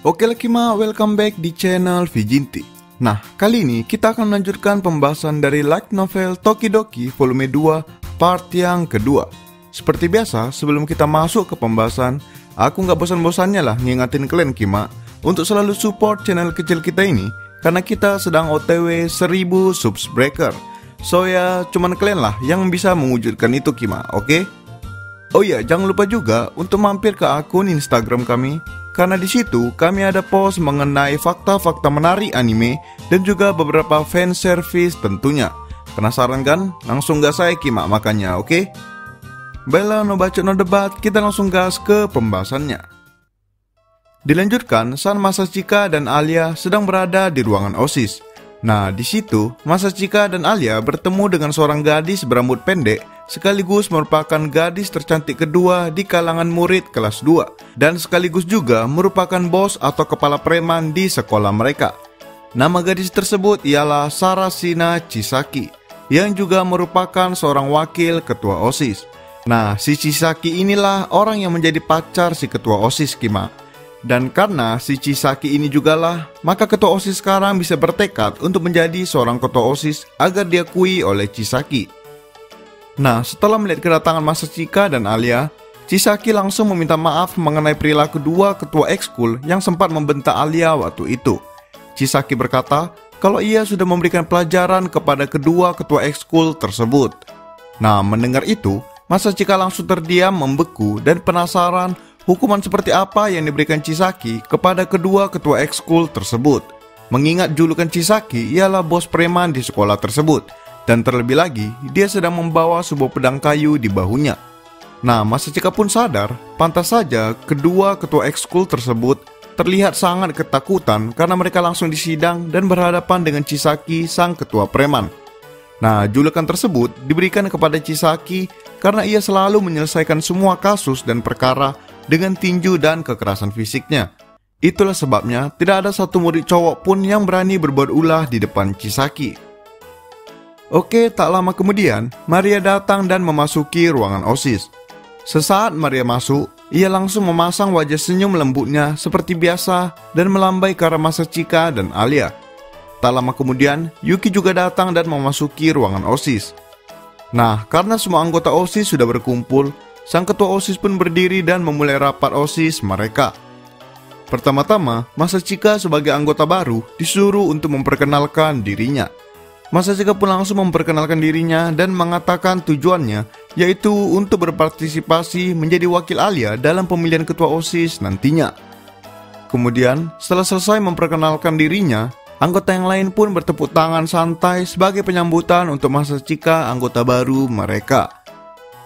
Oke Lekima, welcome back di channel Vijinti. Nah, kali ini kita akan melanjutkan pembahasan dari light novel Tokidoki volume 2 part yang kedua. Seperti biasa, sebelum kita masuk ke pembahasan, aku nggak bosan-bosannya lah ngingatin kalian Kima untuk selalu support channel kecil kita ini, karena kita sedang OTW 1000 subscriber. So ya, cuman kalian lah yang bisa mewujudkan itu Kima, oke? Oh iya, jangan lupa juga untuk mampir ke akun Instagram kami, karena di situ kami ada post mengenai fakta-fakta menarik anime dan juga beberapa fan service tentunya. Penasaran kan? Langsung gas saya Kima makanya, oke? Baiklah, no bacot no debat, kita langsung gas ke pembahasannya. Dilanjutkan, San Masachika dan Alia sedang berada di ruangan OSIS. Nah, di situ Masachika dan Alia bertemu dengan seorang gadis berambut pendek, sekaligus merupakan gadis tercantik kedua di kalangan murid kelas 2, dan sekaligus juga merupakan bos atau kepala preman di sekolah mereka. Nama gadis tersebut ialah Sarashina Chisaki, yang juga merupakan seorang wakil ketua OSIS. Nah, si Chisaki inilah orang yang menjadi pacar si ketua OSIS Kima. Dan karena si Chisaki ini jugalah, maka ketua OSIS sekarang bisa bertekad untuk menjadi seorang ketua OSIS agar diakui oleh Chisaki. Nah, setelah melihat kedatangan Masachika dan Alia, Chisaki langsung meminta maaf mengenai perilaku dua ketua ekskul yang sempat membentak Alia waktu itu. Chisaki berkata kalau ia sudah memberikan pelajaran kepada kedua ketua ekskul tersebut. Nah, mendengar itu, Masachika langsung terdiam membeku dan penasaran hukuman seperti apa yang diberikan Chisaki kepada kedua ketua ekskul tersebut. Mengingat julukan Chisaki ialah bos preman di sekolah tersebut, dan terlebih lagi dia sedang membawa sebuah pedang kayu di bahunya. Nah, Masachika pun sadar, pantas saja kedua ketua ekskul tersebut terlihat sangat ketakutan karena mereka langsung disidang dan berhadapan dengan Chisaki sang ketua preman. Nah, julukan tersebut diberikan kepada Chisaki karena ia selalu menyelesaikan semua kasus dan perkara dengan tinju dan kekerasan fisiknya. Itulah sebabnya tidak ada satu murid cowok pun yang berani berbuat ulah di depan Chisaki. Oke, tak lama kemudian, Maria datang dan memasuki ruangan OSIS. Sesaat Maria masuk, ia langsung memasang wajah senyum lembutnya seperti biasa dan melambai ke arah Masachika dan Alia. Tak lama kemudian, Yuki juga datang dan memasuki ruangan OSIS. Nah, karena semua anggota OSIS sudah berkumpul, sang ketua OSIS pun berdiri dan memulai rapat OSIS mereka. Pertama-tama, Masachika sebagai anggota baru disuruh untuk memperkenalkan dirinya. Masachika pun langsung memperkenalkan dirinya dan mengatakan tujuannya, yaitu untuk berpartisipasi menjadi wakil Alia dalam pemilihan ketua OSIS nantinya. Kemudian, setelah selesai memperkenalkan dirinya, anggota yang lain pun bertepuk tangan santai sebagai penyambutan untuk Masachika anggota baru mereka.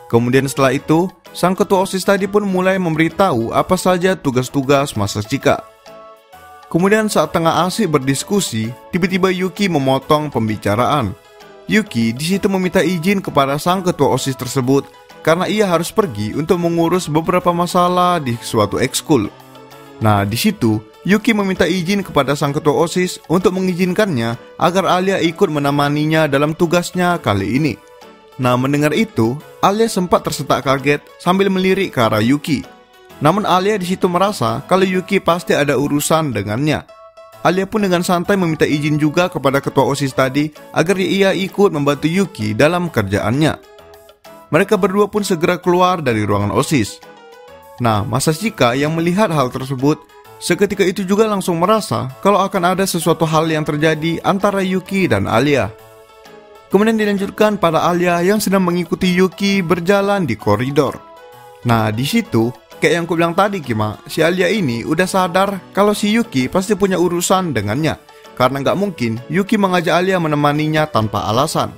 Kemudian setelah itu, sang ketua OSIS tadi pun mulai memberitahu apa saja tugas-tugas Masachika. Kemudian saat tengah asik berdiskusi, tiba-tiba Yuki memotong pembicaraan. Yuki di situ meminta izin kepada sang ketua OSIS tersebut karena ia harus pergi untuk mengurus beberapa masalah di suatu ekskul. Nah, di situ Yuki meminta izin kepada sang ketua OSIS untuk mengizinkannya agar Alia ikut menemaninya dalam tugasnya kali ini. Nah, mendengar itu, Alia sempat tersetak kaget sambil melirik ke arah Yuki. Namun Alia di situ merasa kalau Yuki pasti ada urusan dengannya. Alia pun dengan santai meminta izin juga kepada ketua OSIS tadi agar ia ikut membantu Yuki dalam kerjaannya. Mereka berdua pun segera keluar dari ruangan OSIS. Nah, Masachika yang melihat hal tersebut seketika itu juga langsung merasa kalau akan ada sesuatu hal yang terjadi antara Yuki dan Alia. Kemudian dilanjutkan pada Alia yang sedang mengikuti Yuki berjalan di koridor. Nah, di situ kayak yang aku bilang tadi Kima, si Alia ini udah sadar kalau si Yuki pasti punya urusan dengannya, karena nggak mungkin Yuki mengajak Alia menemaninya tanpa alasan.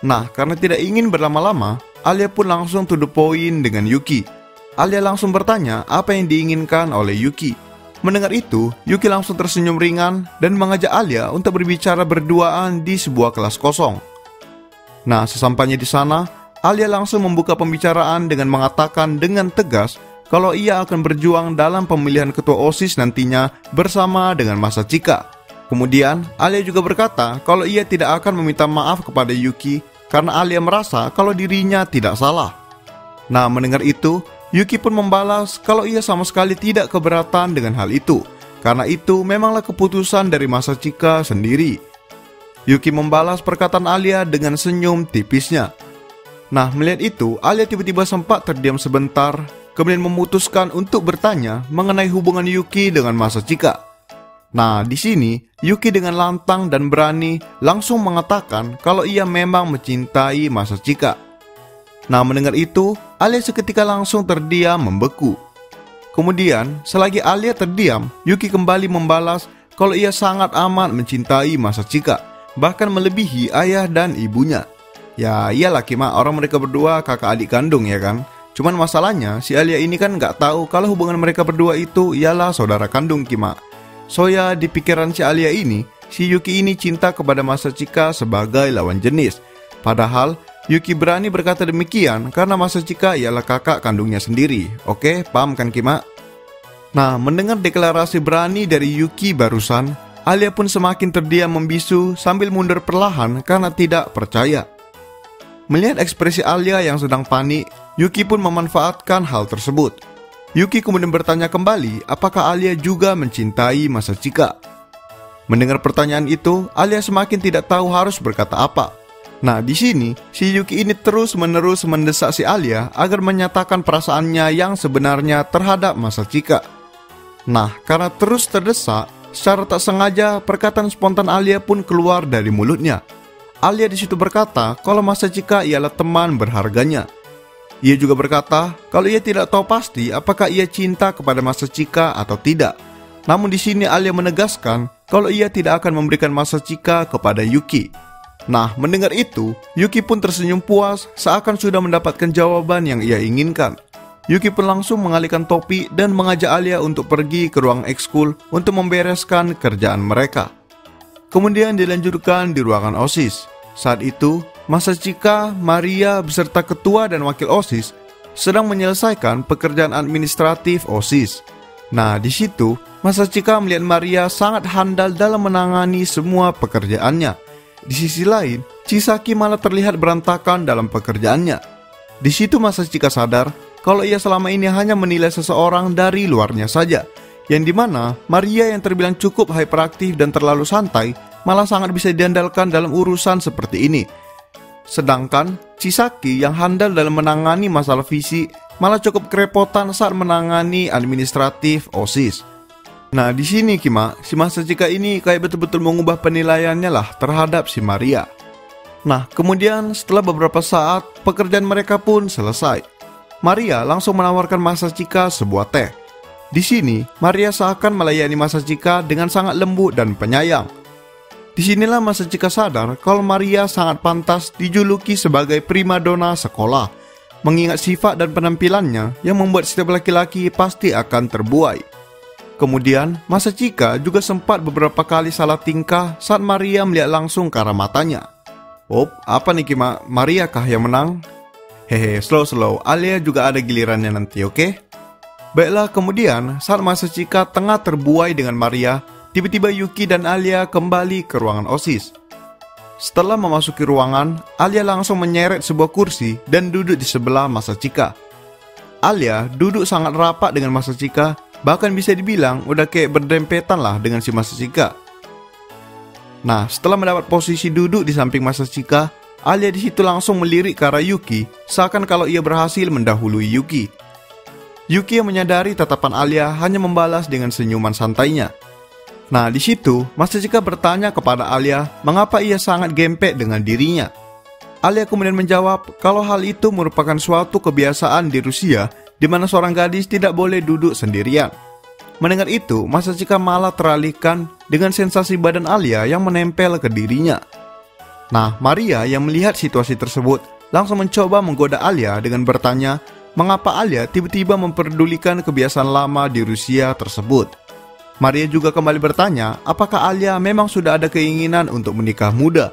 Nah, karena tidak ingin berlama-lama, Alia pun langsung to the point dengan Yuki. Alia langsung bertanya apa yang diinginkan oleh Yuki. Mendengar itu, Yuki langsung tersenyum ringan dan mengajak Alia untuk berbicara berduaan di sebuah kelas kosong. Nah, sesampainya di sana, Alia langsung membuka pembicaraan dengan mengatakan dengan tegas kalau ia akan berjuang dalam pemilihan ketua OSIS nantinya bersama dengan Masachika. Kemudian, Alia juga berkata kalau ia tidak akan meminta maaf kepada Yuki karena Alia merasa kalau dirinya tidak salah. Nah, mendengar itu, Yuki pun membalas kalau ia sama sekali tidak keberatan dengan hal itu, Karena itu memanglah keputusan dari Masachika sendiri. Yuki membalas perkataan Alia dengan senyum tipisnya. Nah, melihat itu, Alia tiba-tiba sempat terdiam sebentar, kemudian memutuskan untuk bertanya mengenai hubungan Yuki dengan Masachika. Nah, di sini Yuki dengan lantang dan berani langsung mengatakan kalau ia memang mencintai Masachika. Nah, mendengar itu, Alia seketika langsung terdiam membeku. Kemudian, selagi Alia terdiam, Yuki kembali membalas kalau ia sangat amat mencintai Masachika, bahkan melebihi ayah dan ibunya. Ya iyalah Kima, orang mereka berdua kakak adik kandung ya kan. Cuman masalahnya si Alia ini kan gak tahu kalau hubungan mereka berdua itu ialah saudara kandung Kima. So ya di pikiran si Alia ini, si Yuki ini cinta kepada Masachika sebagai lawan jenis. Padahal Yuki berani berkata demikian karena Masachika ialah kakak kandungnya sendiri. Oke, paham kan Kima? Nah, mendengar deklarasi berani dari Yuki barusan, Alia pun semakin terdiam membisu sambil mundur perlahan karena tidak percaya. Melihat ekspresi Alia yang sedang panik, Yuki pun memanfaatkan hal tersebut. Yuki kemudian bertanya kembali apakah Alia juga mencintai Masachika. Mendengar pertanyaan itu, Alia semakin tidak tahu harus berkata apa. Nah, di sini si Yuki ini terus-menerus mendesak si Alia agar menyatakan perasaannya yang sebenarnya terhadap Masachika. Nah, karena terus terdesak, secara tak sengaja, perkataan spontan Alia pun keluar dari mulutnya. Alia di situ berkata kalau Masachika ialah teman berharganya. Ia juga berkata kalau ia tidak tahu pasti apakah ia cinta kepada Masachika atau tidak. Namun di sini Alia menegaskan kalau ia tidak akan memberikan Masachika kepada Yuki. Nah, mendengar itu, Yuki pun tersenyum puas seakan sudah mendapatkan jawaban yang ia inginkan. Yuki pun langsung mengalihkan topi dan mengajak Alia untuk pergi ke ruang ekskul untuk membereskan kerjaan mereka. Kemudian dilanjutkan di ruangan OSIS. Saat itu, Masachika, Maria beserta ketua dan wakil OSIS sedang menyelesaikan pekerjaan administratif OSIS. Nah, di situ Masachika melihat Maria sangat handal dalam menangani semua pekerjaannya. Di sisi lain, Chisaki malah terlihat berantakan dalam pekerjaannya. Di situ Masachika sadar kalau ia selama ini hanya menilai seseorang dari luarnya saja, yang dimana Maria yang terbilang cukup hyperaktif dan terlalu santai malah sangat bisa diandalkan dalam urusan seperti ini. Sedangkan Chisaki yang handal dalam menangani masalah fisik malah cukup kerepotan saat menangani administratif OSIS. Nah, di sini Kima, si Masachika ini kayak betul-betul mengubah penilaiannya lah terhadap si Maria. Nah, kemudian setelah beberapa saat pekerjaan mereka pun selesai. Maria langsung menawarkan Masachika sebuah teh. Di sini, Maria seakan melayani Masachika dengan sangat lembut dan penyayang. Disinilah Masachika sadar kalau Maria sangat pantas dijuluki sebagai primadona sekolah, mengingat sifat dan penampilannya yang membuat setiap laki-laki pasti akan terbuai. Kemudian, Masachika juga sempat beberapa kali salah tingkah saat Maria melihat langsung ke arah matanya. Oh, apa nih Kima? Maria kah yang menang? Hehe, slow, Alia juga ada gilirannya nanti, oke? Baiklah, kemudian saat Masachika tengah terbuai dengan Maria, tiba-tiba Yuki dan Alia kembali ke ruangan OSIS. Setelah memasuki ruangan, Alia langsung menyeret sebuah kursi dan duduk di sebelah Masachika. Alia duduk sangat rapat dengan Masachika, bahkan bisa dibilang udah kayak berdempetan lah dengan si Masachika. Nah, setelah mendapat posisi duduk di samping Masachika, Alia di situ langsung melirik ke arah Yuki, seakan kalau ia berhasil mendahului Yuki. Yuki yang menyadari tatapan Alia hanya membalas dengan senyuman santainya. Nah, di situ Masachika bertanya kepada Alia mengapa ia sangat gempek dengan dirinya. Alia kemudian menjawab kalau hal itu merupakan suatu kebiasaan di Rusia di mana seorang gadis tidak boleh duduk sendirian. Mendengar itu, Masachika malah teralihkan dengan sensasi badan Alia yang menempel ke dirinya. Nah, Maria yang melihat situasi tersebut langsung mencoba menggoda Alia dengan bertanya mengapa Alia tiba-tiba memperdulikan kebiasaan lama di Rusia tersebut. Maria juga kembali bertanya apakah Alia memang sudah ada keinginan untuk menikah muda.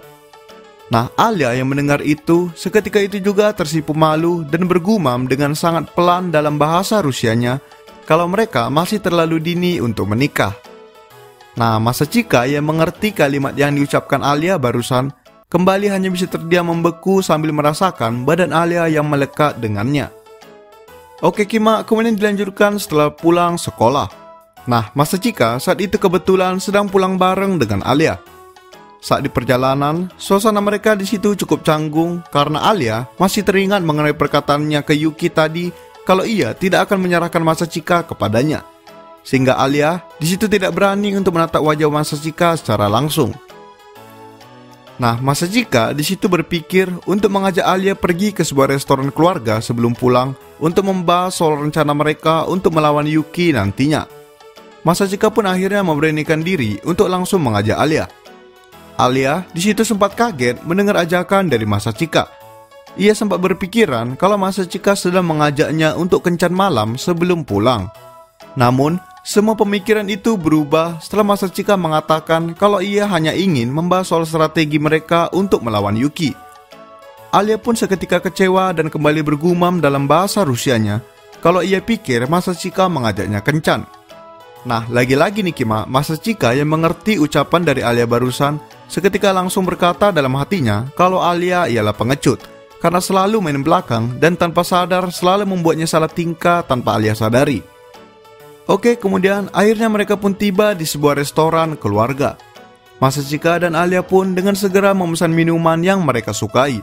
Nah, Alia yang mendengar itu seketika itu juga tersipu malu dan bergumam dengan sangat pelan dalam bahasa Rusianya kalau mereka masih terlalu dini untuk menikah. Nah, Masachika yang mengerti kalimat yang diucapkan Alia barusan kembali hanya bisa terdiam membeku sambil merasakan badan Alia yang melekat dengannya. Oke Kima, kemudian dilanjutkan setelah pulang sekolah. Nah, Masachika saat itu kebetulan sedang pulang bareng dengan Alia. Saat di perjalanan, suasana mereka di situ cukup canggung karena Alia masih teringat mengenai perkataannya ke Yuki tadi kalau ia tidak akan menyerahkan Masachika kepadanya. Sehingga Alia di situ tidak berani untuk menatap wajah Masachika secara langsung. Nah, Masachika di situ berpikir untuk mengajak Alia pergi ke sebuah restoran keluarga sebelum pulang untuk membahas soal rencana mereka untuk melawan Yuki nantinya. Masachika pun akhirnya memberanikan diri untuk langsung mengajak Alia. Alia di situ sempat kaget mendengar ajakan dari Masachika. Ia sempat berpikiran kalau Masachika sedang mengajaknya untuk kencan malam sebelum pulang. Namun, semua pemikiran itu berubah setelah Masachika mengatakan kalau ia hanya ingin membahas soal strategi mereka untuk melawan Yuki. Alia pun seketika kecewa dan kembali bergumam dalam bahasa Rusianya kalau ia pikir Masachika mengajaknya kencan. Nah, lagi-lagi nih Kima, Masachika yang mengerti ucapan dari Alia barusan seketika langsung berkata dalam hatinya kalau Alia ialah pengecut karena selalu main belakang dan tanpa sadar selalu membuatnya salah tingkah tanpa Alia sadari. Oke, kemudian akhirnya mereka pun tiba di sebuah restoran keluarga. Masachika dan Alia pun dengan segera memesan minuman yang mereka sukai.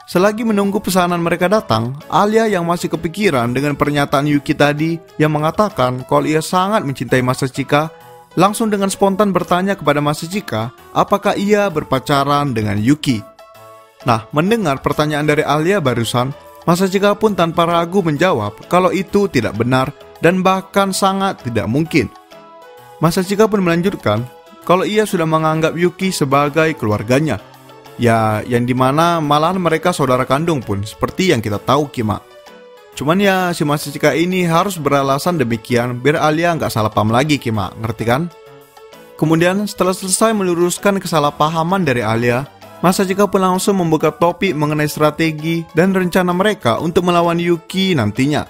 Selagi menunggu pesanan mereka datang, Alia yang masih kepikiran dengan pernyataan Yuki tadi yang mengatakan kalau ia sangat mencintai Masachika, langsung dengan spontan bertanya kepada Masachika apakah ia berpacaran dengan Yuki. Nah, mendengar pertanyaan dari Alia barusan, Masachika pun tanpa ragu menjawab kalau itu tidak benar dan bahkan sangat tidak mungkin. Masachika pun melanjutkan kalau ia sudah menganggap Yuki sebagai keluarganya. Ya, yang dimana malahan mereka saudara kandung pun, seperti yang kita tahu Kima. Cuman ya, si Masachika ini harus beralasan demikian biar Alia nggak salah paham lagi Kima, ngerti kan? Kemudian setelah selesai meluruskan kesalahpahaman dari Alia, Masachika pun langsung membuka topik mengenai strategi dan rencana mereka untuk melawan Yuki nantinya.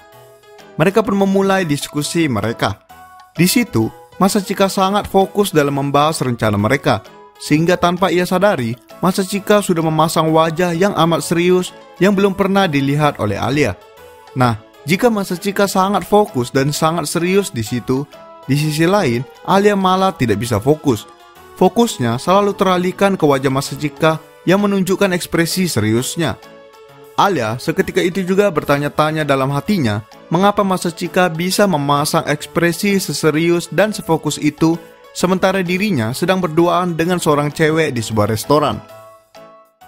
Mereka pun memulai diskusi mereka. Di situ, Masachika sangat fokus dalam membahas rencana mereka, sehingga tanpa ia sadari, Masachika sudah memasang wajah yang amat serius yang belum pernah dilihat oleh Alia. Nah, jika Masachika sangat fokus dan sangat serius di situ, di sisi lain, Alia malah tidak bisa fokus. Fokusnya selalu teralihkan ke wajah Masachika yang menunjukkan ekspresi seriusnya. Alia seketika itu juga bertanya-tanya dalam hatinya, mengapa Masachika bisa memasang ekspresi seserius dan sefokus itu sementara dirinya sedang berduaan dengan seorang cewek di sebuah restoran.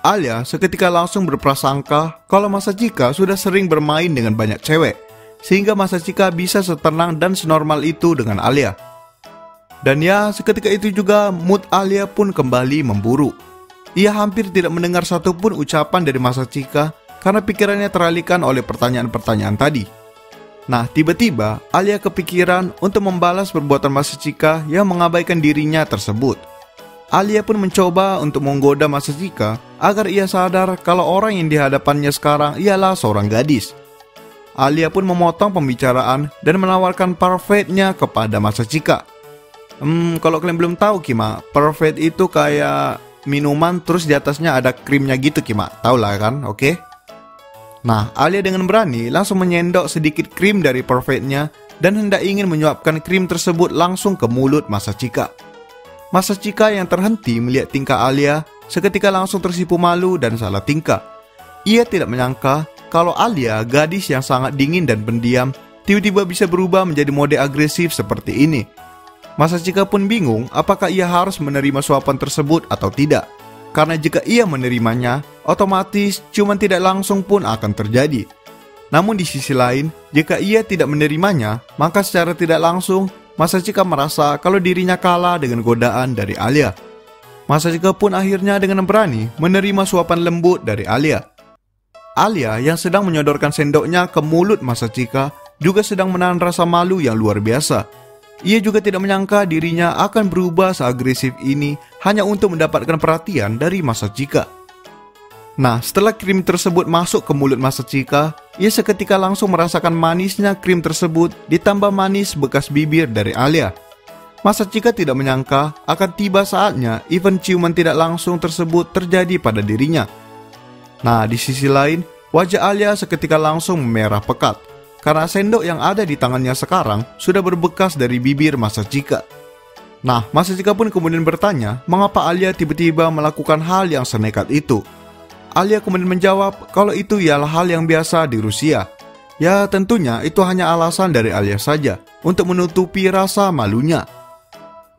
Alia seketika langsung berprasangka kalau Masachika sudah sering bermain dengan banyak cewek, sehingga Masachika bisa setenang dan senormal itu dengan Alia. Dan ya, seketika itu juga mood Alia pun kembali memburuk. Ia hampir tidak mendengar satupun ucapan dari Masachika karena pikirannya teralihkan oleh pertanyaan-pertanyaan tadi. Nah, tiba-tiba Alia kepikiran untuk membalas perbuatan Masachika yang mengabaikan dirinya tersebut. Alia pun mencoba untuk menggoda Masachika agar ia sadar kalau orang yang dihadapannya sekarang ialah seorang gadis. Alia pun memotong pembicaraan dan menawarkan parfaitnya kepada Masachika. Kalau kalian belum tahu Kima, parfait itu kayak minuman terus di atasnya ada krimnya gitu Kima. Tahu lah kan, oke? Nah, Alia dengan berani langsung menyendok sedikit krim dari parfaitnya dan hendak ingin menyuapkan krim tersebut langsung ke mulut Masachika. Masachika yang terhenti melihat tingkah Alia seketika langsung tersipu malu dan salah tingkah. Ia tidak menyangka kalau Alia, gadis yang sangat dingin dan pendiam, tiba-tiba bisa berubah menjadi mode agresif seperti ini. Masachika pun bingung apakah ia harus menerima suapan tersebut atau tidak. Karena jika ia menerimanya, otomatis ciuman tidak langsung pun akan terjadi. Namun di sisi lain, jika ia tidak menerimanya, maka secara tidak langsung, Masachika merasa kalau dirinya kalah dengan godaan dari Alia. Masachika pun akhirnya dengan berani menerima suapan lembut dari Alia. Alia yang sedang menyodorkan sendoknya ke mulut Masachika juga sedang menahan rasa malu yang luar biasa. Ia juga tidak menyangka dirinya akan berubah seagresif ini hanya untuk mendapatkan perhatian dari Masachika. Nah, setelah krim tersebut masuk ke mulut Masachika, ia seketika langsung merasakan manisnya krim tersebut ditambah manis bekas bibir dari Alia. Masachika tidak menyangka akan tiba saatnya event ciuman tidak langsung tersebut terjadi pada dirinya. Nah, di sisi lain, wajah Alia seketika langsung memerah pekat. karena sendok yang ada di tangannya sekarang sudah berbekas dari bibir Masachika. Nah, Masachika pun kemudian bertanya mengapa Alia tiba-tiba melakukan hal yang senekat itu. Alia kemudian menjawab kalau itu ialah hal yang biasa di Rusia. Ya tentunya itu hanya alasan dari Alia saja untuk menutupi rasa malunya.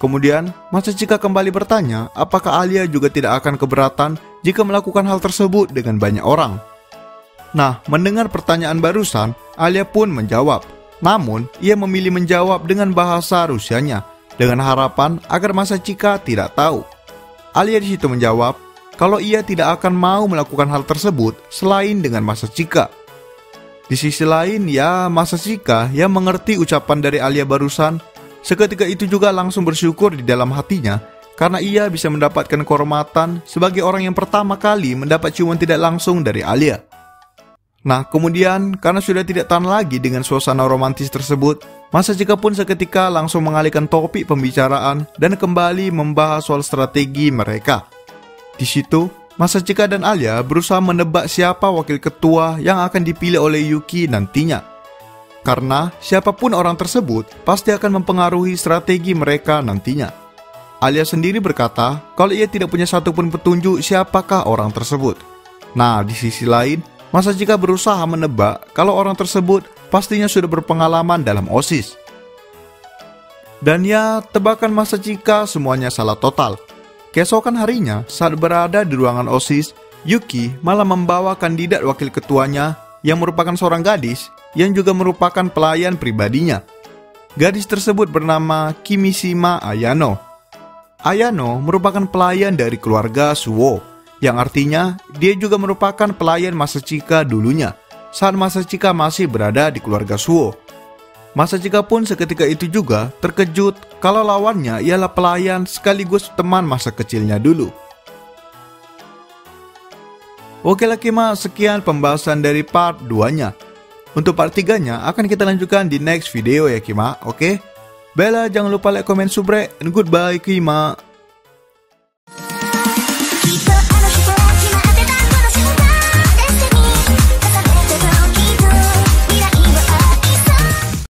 Kemudian Masachika kembali bertanya apakah Alia juga tidak akan keberatan jika melakukan hal tersebut dengan banyak orang. Nah, mendengar pertanyaan barusan, Alia pun menjawab. Namun, ia memilih menjawab dengan bahasa Rusianya, dengan harapan agar Masachika tidak tahu. Alia di situ menjawab, kalau ia tidak akan mau melakukan hal tersebut selain dengan Masachika. Di sisi lain, ya Masachika yang mengerti ucapan dari Alia barusan, seketika itu juga langsung bersyukur di dalam hatinya, karena ia bisa mendapatkan kehormatan sebagai orang yang pertama kali mendapat ciuman tidak langsung dari Alia. Nah, kemudian karena sudah tidak tahan lagi dengan suasana romantis tersebut, Masachika pun seketika langsung mengalihkan topik pembicaraan dan kembali membahas soal strategi mereka. Di situ, Masachika dan Alia berusaha menebak siapa wakil ketua yang akan dipilih oleh Yuki nantinya. Karena siapapun orang tersebut pasti akan mempengaruhi strategi mereka nantinya. Alia sendiri berkata kalau ia tidak punya satupun petunjuk siapakah orang tersebut. Nah, di sisi lain, Masachika berusaha menebak kalau orang tersebut pastinya sudah berpengalaman dalam OSIS. Dan ya, tebakan Masachika semuanya salah total. Keesokan harinya, saat berada di ruangan OSIS, Yuki malah membawa kandidat wakil ketuanya yang merupakan seorang gadis yang juga merupakan pelayan pribadinya. Gadis tersebut bernama Kimishima Ayano. Ayano merupakan pelayan dari keluarga Suwo, yang artinya dia juga merupakan pelayan Masachika dulunya, saat Masachika masih berada di keluarga Suwo. Masachika pun seketika itu juga terkejut kalau lawannya ialah pelayan sekaligus teman masa kecilnya dulu. Oke lah Kima, sekian pembahasan dari part 2-nya. Untuk part 3-nya akan kita lanjutkan di next video ya Kima, oke? Bella jangan lupa like, comment, subscribe, and goodbye Kima.